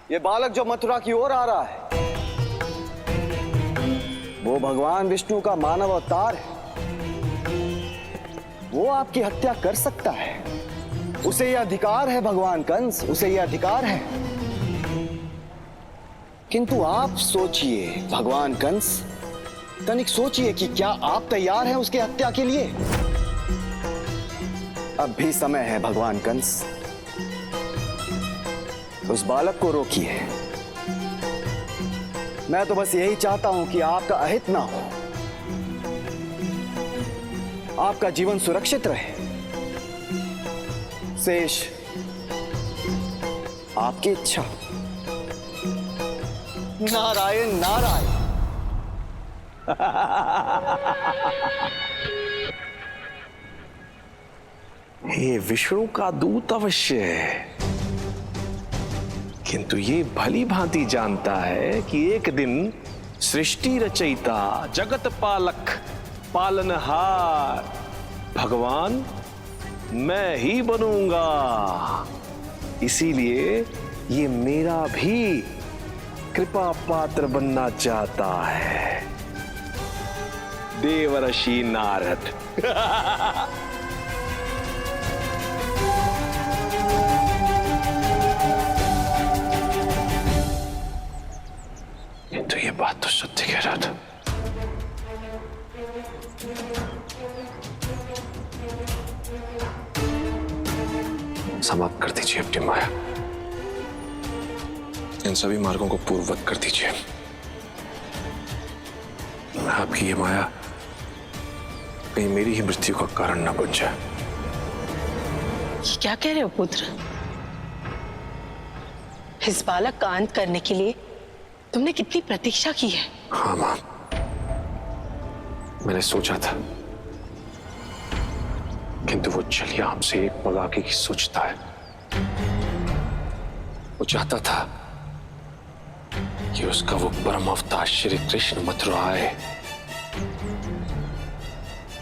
ये बालक जो मथुरा की ओर आ रहा है वो भगवान विष्णु का मानव अवतार है। वो आपकी हत्या कर सकता है, उसे यह अधिकार है भगवान कंस, उसे यह अधिकार है। किंतु आप सोचिए भगवान कंस, तनिक सोचिए कि क्या आप तैयार हैं उसकी हत्या के लिए? अब भी समय है भगवान कंस, उस बालक को रोकिए। मैं तो बस यही चाहता हूं कि आपका अहित ना हो, आपका जीवन सुरक्षित रहे। शेष आपकी इच्छा। नारायण नारायण। ये विष्णु का दूत अवश्य है, किंतु ये भली भांति जानता है कि एक दिन सृष्टि रचयिता, जगत पालक, पालनहार भगवान मैं ही बनूंगा। इसीलिए ये मेरा भी कृपा पात्र बनना चाहता है। देवर्षि नारद। तो ये बात तो सत्य कह रहा था। समाप्त कर दीजिए अपनी माया, इन सभी मार्गों को पूर्ववत कर दीजिए। आपकी ये माया कहीं मेरी ही मृत्यु का कारण न बन जाए। ये क्या कह रहे हो पुत्र? इस बालक का अंत करने के लिए तुमने कितनी प्रतीक्षा की है। हाँ मां, मैंने सोचा था, किंतु वो छलिया हमसे एक पग आगे की सोचता है। वो चाहता था कि उसका वो परम अवतार श्री कृष्ण मथुरा आए,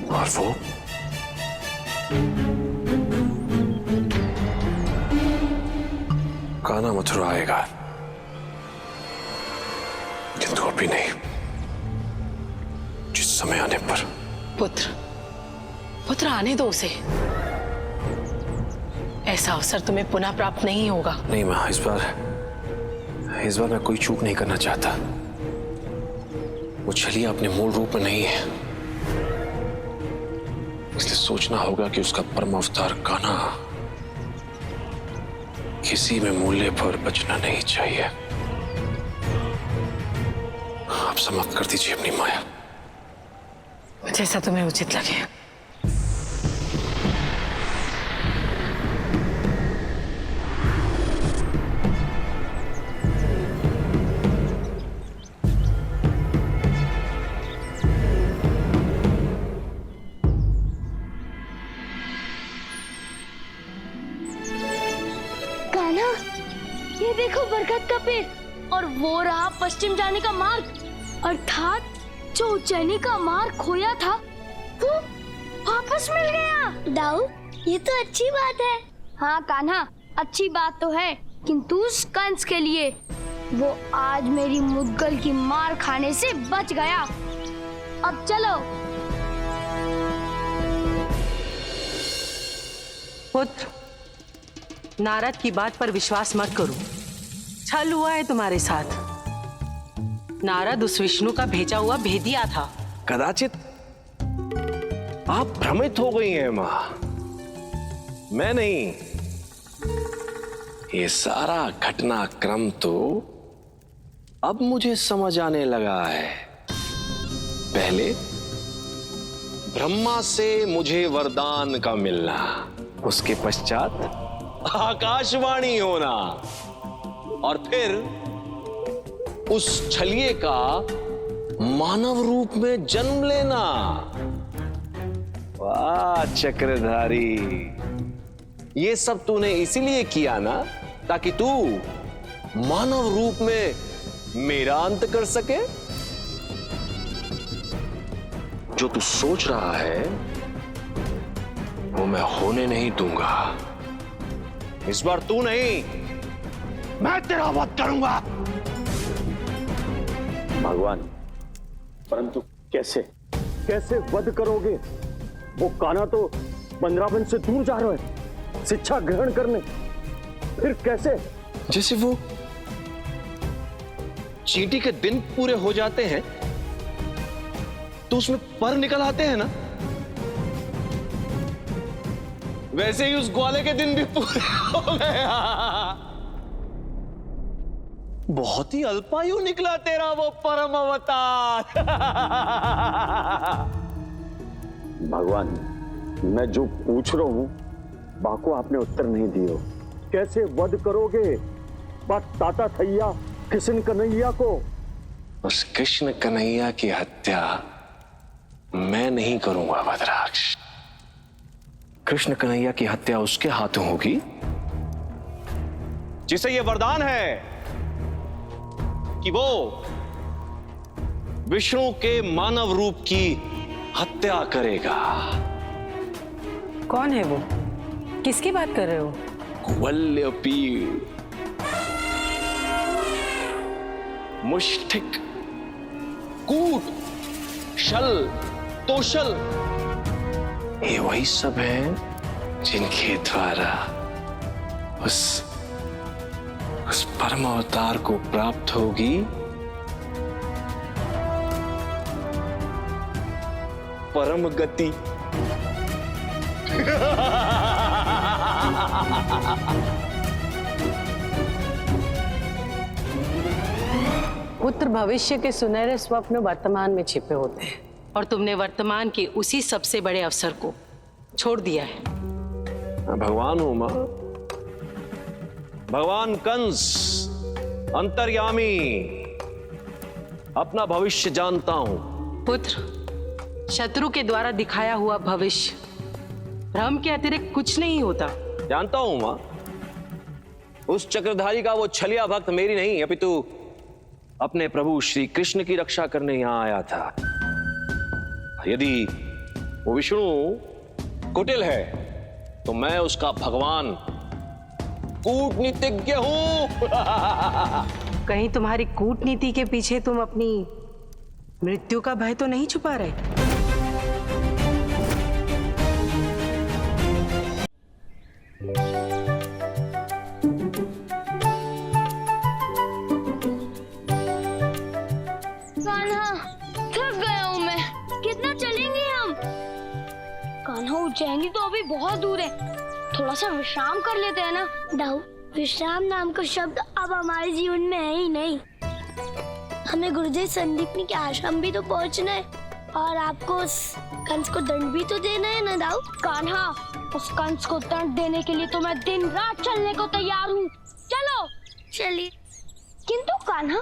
और वो कान्हा मथुरा आएगा, किंतु अभी नहीं, जिस समय आने पर। पुत्र आने दो उसे। ऐसा अवसर तुम्हें पुनः प्राप्त नहीं होगा। नहीं मां, इस बार मैं कोई चूक नहीं करना चाहता। वो छलिया अपने मूल रूप में नहीं है, इसलिए सोचना होगा कि उसका परम अवतार कान्हा किसी में मूल्य पर बचना नहीं चाहिए। आप समाप्त कर दीजिए अपनी माया। जैसा तुम्हें उचित लगे। कान्हा, ये देखो बरगद का पेड़, और वो रहा पश्चिम जाने का मार्ग। अर्थात जो उज्जैनी का मार्ग खोया था वो वापस मिल गया। दाऊ, ये तो अच्छी बात है। हाँ कान्हा, अच्छी बात तो है, किंतु उस कंस के लिए वो आज मेरी मुद्गल की मार खाने से बच गया। अब चलो। पुत्र, नारद की बात पर विश्वास मत करो। छल हुआ है तुम्हारे साथ। नारद उस विष्णु का भेजा हुआ भेदिया था। कदाचित आप भ्रमित हो गई हैं मां, मैं नहीं। ये सारा घटनाक्रम तो अब मुझे समझ आने लगा है। पहले ब्रह्मा से मुझे वरदान का मिलना, उसके पश्चात आकाशवाणी होना, और फिर उस छलिए का मानव रूप में जन्म लेना। वाह चक्रधारी, ये सब तूने इसीलिए किया ना, ताकि तू मानव रूप में मेरा अंत कर सके। जो तू सोच रहा है वो मैं होने नहीं दूंगा। इस बार तू नहीं, मैं तेरा वध करूंगा। भगवान, परंतु कैसे कैसे वध करोगे? वो कान्हा तो बंदरावन से दूर जा रहा है शिक्षा ग्रहण करने, फिर कैसे? जैसे वो चींटी के दिन पूरे हो जाते हैं तो उसमें पर निकल आते हैं ना, वैसे ही उस ग्वाले के दिन भी पूरे हो गए। बहुत ही अल्पायु निकला तेरा वो परम अवतार। भगवान, मैं जो पूछ रहा हूं बाको आपने उत्तर नहीं दियो। कैसे वध करोगे ताता थैया कृष्ण कन्हैया को? उस कृष्ण कन्हैया की हत्या मैं नहीं करूंगा वदराज। कृष्ण कन्हैया की हत्या उसके हाथों होगी जिसे यह वरदान है कि वो विष्णु के मानव रूप की हत्या करेगा। कौन है वो? किसकी बात कर रहे हो? वल्लपीड़, मुष्टिक, कूट, शल, तोशल, ये वही सब हैं जिनके द्वारा उस परम अवतार को प्राप्त होगी परम गति। पुत्र भविष्य के सुनहरे स्वप्न वर्तमान में छिपे होते हैं और तुमने वर्तमान के उसी सबसे बड़े अवसर को छोड़ दिया है। भगवान हूं मां, भगवान कंस अंतर्यामी, अपना भविष्य जानता हूं। पुत्र, शत्रु के द्वारा दिखाया हुआ भविष्य भ्रम के अतिरिक्त कुछ नहीं होता। जानता हूं मां, उस चक्रधारी का वो छलिया भक्त मेरी नहीं अपितु अपने प्रभु श्री कृष्ण की रक्षा करने यहां आया था। यदि वो विष्णु कुटिल है तो मैं उसका भगवान कूटनीतिज्ञ हूं। कहीं तुम्हारी कूटनीति के पीछे तुम अपनी मृत्यु का भय तो नहीं छुपा रहे? कान्हा, थक गया हूँ मैं। कितना चलेंगे हम? कान्हा, उज्जैनी तो अभी बहुत दूर है, थोड़ा सा विश्राम कर लेते हैं ना। दाऊ, विश्राम नाम का शब्द अब हमारे जीवन में है ही नहीं। हमें गुरुदेव संदीपनी के आश्रम भी तो पहुंचना है और आपको उस कंस को दंड भी तो देना है ना दाऊ। कान्हा, उस कंस को दंड देने के लिए तो मैं दिन रात चलने को तैयार हूँ। चलो। चलिए। किंतु कान्हा,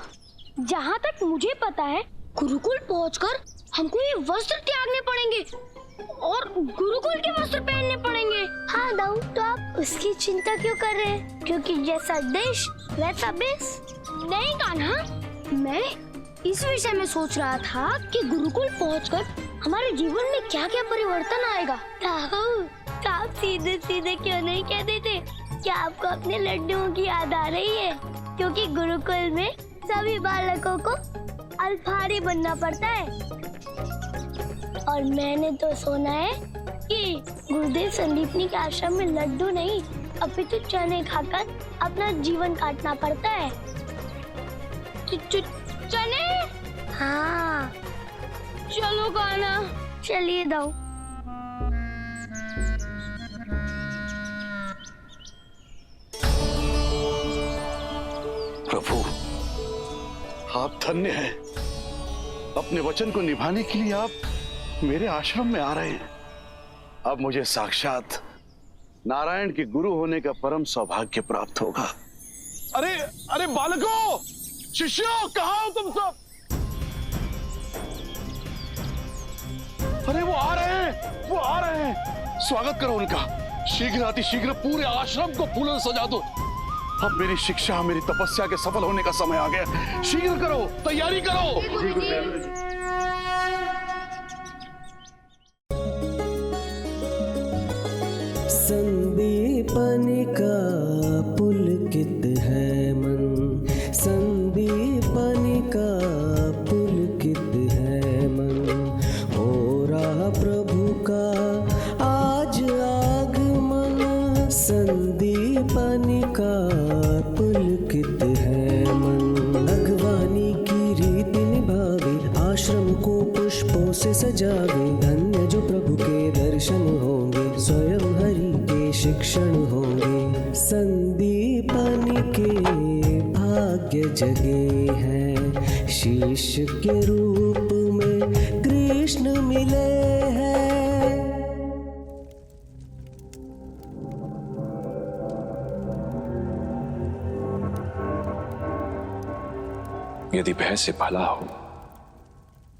जहाँ तक मुझे पता है गुरुकुल पहुंचकर हमको ये वस्त्र त्यागने पड़ेंगे और गुरुकुल के वस्त्र पहनने पड़ेंगे। हाँ दाऊ, तो आप उसकी चिंता क्यों कर रहे हैं? क्योंकि जैसा देश वैसा बेस। नहीं कान्हा, मैं इस विषय में सोच रहा था कि गुरुकुल पहुंचकर हमारे जीवन में क्या क्या परिवर्तन आएगा। दाऊ, तो आप सीधे सीधे क्यों नहीं कह देते? क्या आपको अपने लड्डुओं की याद आ रही है? क्योंकि गुरुकुल में सभी बालकों को अल्पाहारी बनना पड़ता है और मैंने तो सुना है कि गुरुदेव संदीपनी के आश्रम में लड्डू नहीं अपितु चने खाकर अपना जीवन काटना पड़ता है। चने? हाँ। चलो कान्हा, चलिए दाऊ। प्रभु, आप धन्य हैं। अपने वचन को निभाने के लिए आप मेरे आश्रम में आ रहे हैं। अब मुझे साक्षात नारायण के गुरु होने का परम सौभाग्य प्राप्त होगा। अरे अरे बालकों, शिष्यों, कहाँ हो तुम सब? अरे वो आ रहे हैं, वो आ रहे हैं। स्वागत करो उनका। शीघ्र अतिशीघ्र पूरे आश्रम को फूलों से सजा दो। अब मेरी शिक्षा, मेरी तपस्या के सफल होने का समय आ गया। शीघ्र करो, तैयारी करो। संदीपनिका पुलकित है मन, संदीपनिका पुलकित है मन। हो रहा प्रभु का आज आगमन, संदीपनिका पुलकित है मन। भगवानी की रीति निभावे, आश्रम को पुष्पों से सजावे। धन्य जो प्रभु के दर्शन होंगे, स्वयं हरि के शिक्षण होंगे। संदीपनि के भाग्य जगे हैं, शीश के रूप में कृष्ण मिले हैं। यदि भय से भला हो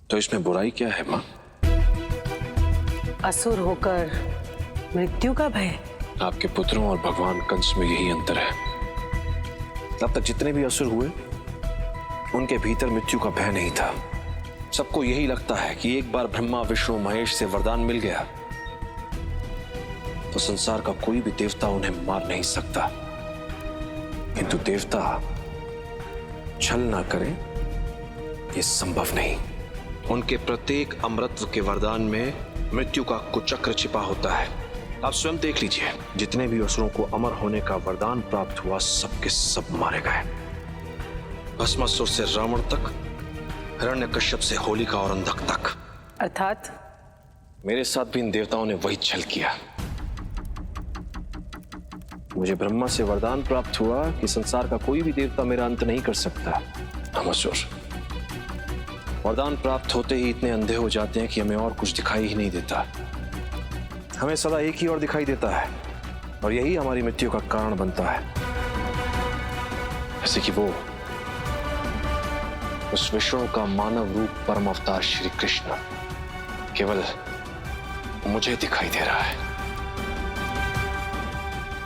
तो इसमें बुराई क्या है मां? असुर होकर मृत्यु का भय? आपके पुत्रों और भगवान कंस में यही अंतर है। तब तक जितने भी असुर हुए उनके भीतर मृत्यु का भय नहीं था। सबको यही लगता है कि एक बार ब्रह्मा विष्णु महेश से वरदान मिल गया तो संसार का कोई भी देवता उन्हें मार नहीं सकता। किंतु देवता छल ना करे ये संभव नहीं। उनके प्रत्येक अमरत्व के वरदान में मृत्यु का कुचक्र छिपा होता है। आप स्वयं देख लीजिए, जितने भी असुरों को अमर होने का वरदान प्राप्त हुआ सबके सब मारे गए। भस्मासुर से रावण तक, हिरण्यकश्यप से होलिका और अंधक तक। अर्थात मेरे साथ भी इन देवताओं ने वही छल किया। मुझे ब्रह्मा से वरदान प्राप्त हुआ कि संसार का कोई भी देवता मेरा अंत नहीं कर सकता। हम असुर वरदान प्राप्त होते ही इतने अंधे हो जाते हैं कि हमें और कुछ दिखाई ही नहीं देता। हमें सदा एक ही और दिखाई देता है और यही हमारी मृत्यु का कारण बनता है। जैसे कि वो उस विष्णु का मानव रूप परम अवतार श्री कृष्ण केवल मुझे दिखाई दे रहा है।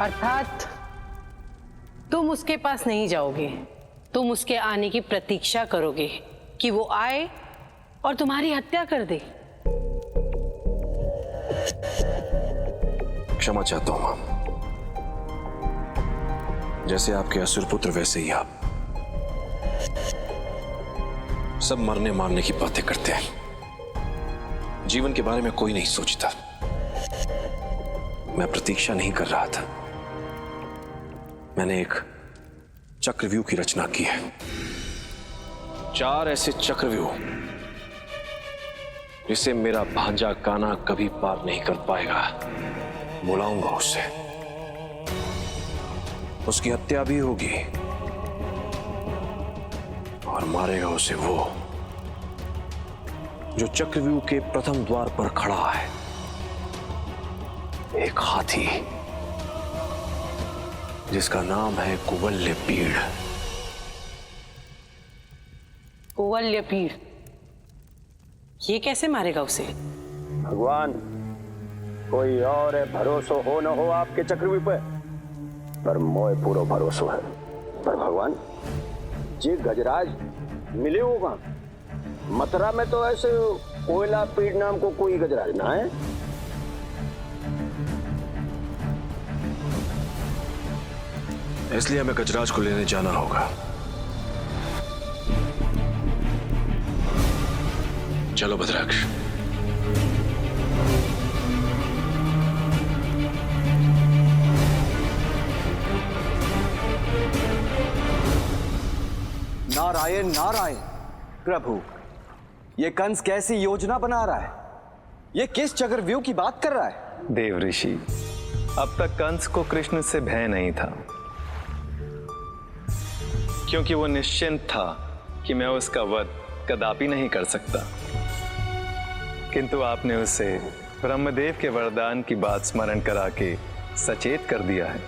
अर्थात तुम उसके पास नहीं जाओगे, तुम उसके आने की प्रतीक्षा करोगे कि वो आए और तुम्हारी हत्या कर दे। क्षमा चाहता हूं मां। जैसे आपके असुर पुत्र वैसे ही आप सब मरने मारने की बातें करते हैं। जीवन के बारे में कोई नहीं सोचता। मैं प्रतीक्षा नहीं कर रहा था। मैंने एक चक्रव्यूह की रचना की है। 4 ऐसे चक्रव्यूह जिसे मेरा भांजा कान्हा कभी पार नहीं कर पाएगा। बुलाऊंगा उसे, उसकी हत्या भी होगी और मारेगा उसे वो जो चक्रव्यूह के प्रथम द्वार पर खड़ा है, एक हाथी जिसका नाम है कुवल्यपीड़। कुवल्यपीड़? ये कैसे मारेगा उसे? भगवान, कोई और भरोसा हो न हो आपके चक्रव्यूह पर मोए पूरा भरोसा है। पर भगवान, जे गजराज मिले होगा मथुरा में, तो ऐसे कोयला पीड़ नाम को कोई गजराज ना है। इसलिए हमें गजराज को लेने जाना होगा। चलो भद्राक्ष। नारायण नारायण। प्रभु, ये कंस कैसी योजना बना रहा है? ये किस चक्रव्यूह की बात कर रहा है? देव ऋषि, अब तक कंस को कृष्ण से भय नहीं था, क्योंकि वो निश्चिंत था कि मैं उसका वध कदापि नहीं कर सकता। किंतु आपने उसे ब्रह्मदेव के वरदान की बात स्मरण करा के सचेत कर दिया है,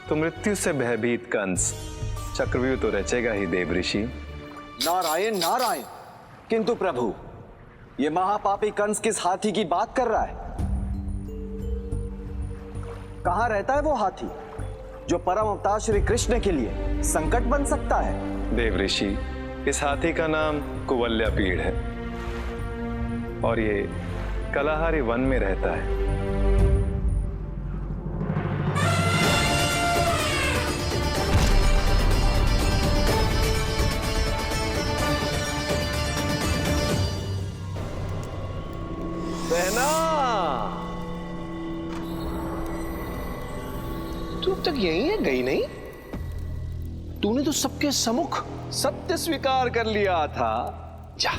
तो मृत्यु से भयभीत कंस चक्रव्यूह तो रचेगा ही देव ऋषि। नारायण नारायण। किंतु प्रभु, ये महापापी कंस किस हाथी की बात कर रहा है? कहां रहता है वो हाथी जो परम अवतार श्री कृष्ण के लिए संकट बन सकता है? देव ऋषि, इस हाथी का नाम कुवल्यपीड़ है और ये कलाहारी वन में रहता है। यहीं है, गई नहीं? तूने तो सबके सम्मुख सत्य स्वीकार कर लिया था। जा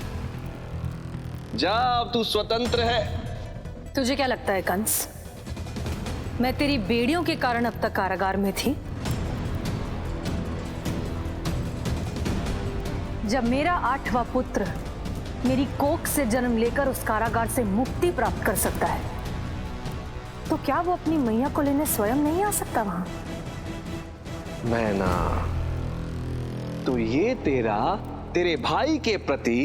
जा, अब तू स्वतंत्र है। तुझे क्या लगता है कंस, मैं तेरी बेड़ियों के कारण अब तक कारागार में थी? जब मेरा 8वां पुत्र मेरी कोख से जन्म लेकर उस कारागार से मुक्ति प्राप्त कर सकता है, तो क्या वो अपनी मैया को लेने स्वयं नहीं आ सकता वहां? मैना, तो ये तेरे भाई के प्रति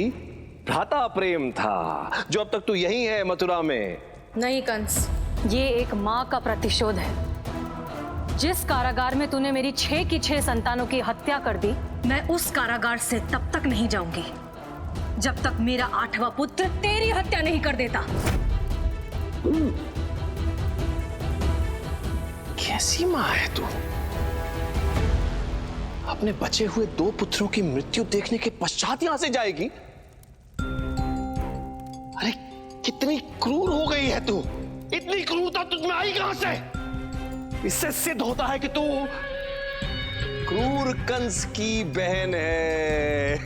भ्राता प्रेम था जो अब तक तू यहीं है मथुरा में। नहीं कंस, ये एक मां का प्रतिशोध है। जिस कारागार में तूने मेरी 6 की 6 संतानों की हत्या कर दी, मैं उस कारागार से तब तक नहीं जाऊंगी जब तक मेरा 8वां पुत्र तेरी हत्या नहीं कर देता। कैसी मां है तू? अपने बचे हुए 2 पुत्रों की मृत्यु देखने के पश्चात यहां से जाएगी? अरे कितनी क्रूर हो गई है तू! इतनी क्रूरता तुझ में आई कहां से? इससे सिद्ध होता है कि तू क्रूर कंस की बहन है।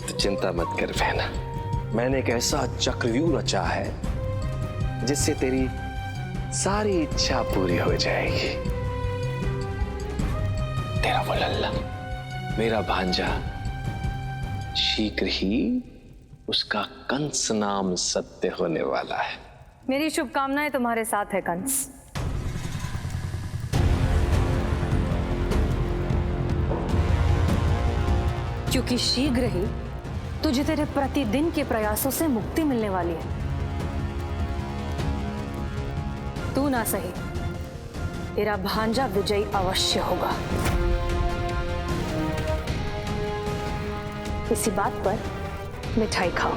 तो चिंता मत कर बहना, मैंने एक ऐसा चक्रव्यूह रचा है जिससे तेरी सारी इच्छा पूरी हो जाएगी। तेरा वो लल्ला, मेरा भांजा, शीघ्र ही उसका कंस नाम सत्य होने वाला है। मेरी शुभकामनाएं तुम्हारे साथ है कंस। क्योंकि शीघ्र ही तुझे तेरे प्रतिदिन के प्रयासों से मुक्ति मिलने वाली है। तू ना सही, तेरा भांजा विजयी अवश्य होगा। इसी बात पर मिठाई खाओ।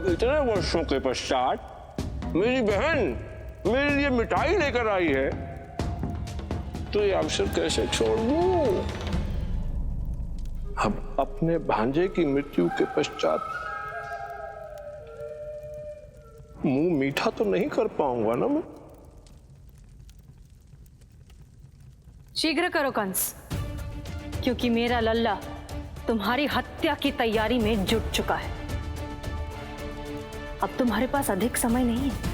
इतने वर्षों के पश्चात मेरी बहन मेरे लिए मिठाई लेकर आई है, तो ये अवसर कैसे छोड़ दूं? अब अपने भांजे की मृत्यु के पश्चात मुंह मीठा तो नहीं कर पाऊंगा ना मैं। शीघ्र करो कंस, क्योंकि मेरा लल्ला तुम्हारी हत्या की तैयारी में जुट चुका है। अब तुम्हारे पास अधिक समय नहीं है।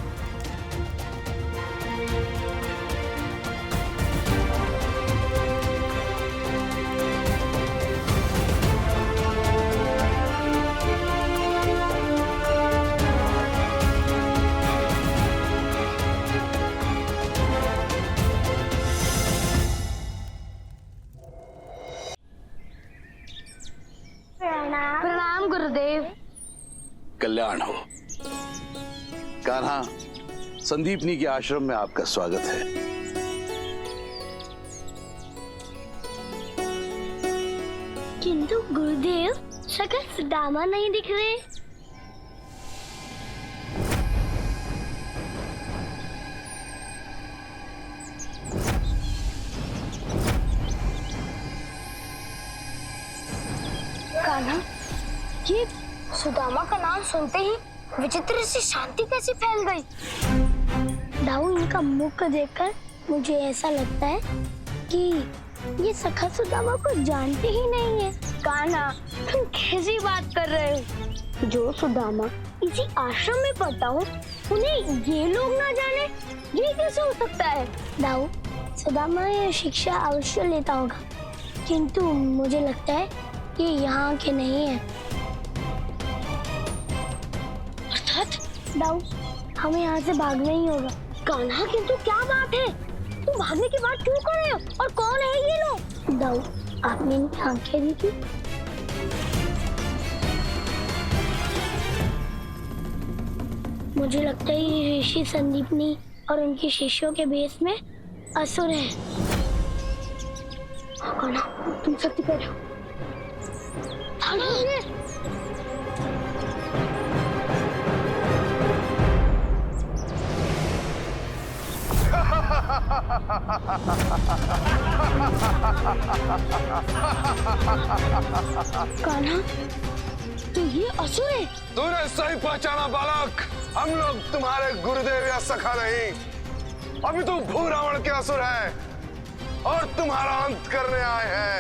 प्रणाम गुरुदेव। कल्याण हो। कान्हा, संदीपनी के आश्रम में आपका स्वागत है। किंतु गुरुदेव, सका सुदामा नहीं दिख रहे। कान्हा, ये सुदामा का नाम सुनते ही विचित्र सी शांति कैसे फैल गई? दाऊ, इनका मुख देखकर मुझे ऐसा लगता है कि ये सखा सुदामा को जानते ही नहीं है। कान्हा, तुम कैसी बात कर रहे हो? जो सुदामा इसी आश्रम में पढ़ता हूँ, उन्हें ये लोग ना जाने, ये कैसे हो सकता है? दाऊ, सुदामा ये शिक्षा अवश्य लेता होगा, किंतु मुझे लगता है ये यहाँ के नहीं है। अर्थात दाऊ, हमें यहाँ से भागना ही होगा। कान्हा, किंतु क्या बात है? तुम भागने की बात क्यों कर रहे हो? और कौन है ये लोग? दाऊ, आपने इनकी आंखें देखी? मुझे लगता है ये ऋषि संदीपनी और उनके शिष्यों के भेष में असुर है। कान्हा, तुम शक्ति पर हो। कान्हा, तो ये असुर है? तूने सही पहचाना बालक। हम लोग तुम्हारे गुरुदेव या सखा नहीं, अभी तू भू रावण के असुर है और तुम्हारा अंत करने आए हैं।